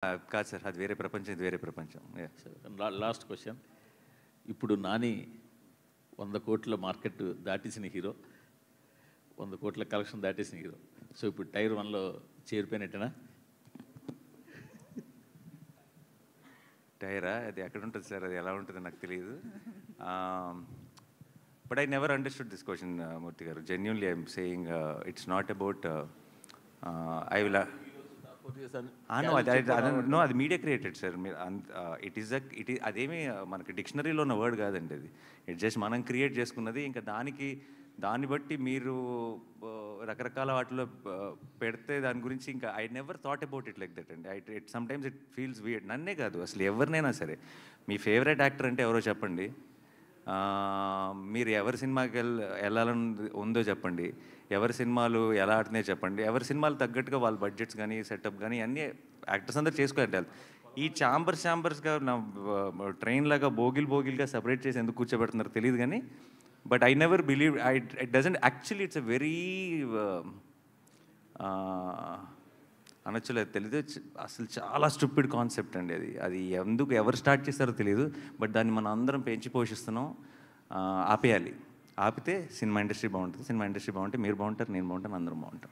కాదు సార్, అది వేరే ప్రపంచం, ఇది వేరే ప్రపంచం. Last question. ఇప్పుడు నాని 100 కోట్ల మార్కెట్ దాటేసిన హీరో, 100 కోట్ల కలెక్షన్ దాటేసిన హీరో. సో ఇప్పుడు టైర్ 1లో చేరిపోయినట్టేనా? టైరా అది ఎక్కడ ఉంటుంది సార్, అది ఎలా ఉంటుందో నాకు తెలియదు. But I never understood this question Murthy garu. Genuinely I'm saying it's not about I will no, అది మీడియా క్రియేటెడ్ సార్. అదేమి మనకి డిక్షనరీలో ఉన్న వర్డ్ కాదండి అది. ఇట్ జస్ట్ మనం క్రియేట్ చేసుకున్నది. ఇంకా దాన్ని బట్టి మీరు రకరకాల వాటిలో పెడితే దాని గురించి ఇంకా I never thought about it like that అండి. It sometimes it feels weird. నన్నే కాదు, అసలు ఎవరినైనా సరే. మీ ఫేవరెట్ యాక్టర్ అంటే ఎవరో చెప్పండి, మీరు ఎవరి సినిమాకి వెళ్ళాలని ఉందో చెప్పండి, ఎవరి సినిమాలు ఎలా ఆడుతున్నాయో చెప్పండి, ఎవరి సినిమాలు తగ్గట్టుగా వాళ్ళ బడ్జెట్స్ కానీ సెటప్ కానీ అన్నీ యాక్టర్స్ అందరూ చేసుకోవాలి. ఈ ఛాంబర్స్గా నా ట్రైన్ లాగా బోగిల్గా సపరేట్ చేసి ఎందుకు కూర్చోబెడుతున్నారో తెలియదు కానీ, but I never believe it doesn't actually it's a very అనొచ్చులేదు తెలీదు, అసలు చాలా స్టూపిడ్ కాన్సెప్ట్ అండి అది. అది ఎందుకు ఎవరు స్టార్ట్ చేస్తారో తెలియదు, బట్ దాన్ని మనం అందరం పెంచి పోషిస్తున్నాం. ఆపేయాలి. ఆపితే సినిమా ఇండస్ట్రీ బాగుంటుంది. సినిమా ఇండస్ట్రీ బాగుంటే మీరు బాగుంటారు, నేను బాగుంటాను, అందరం బాగుంటాం.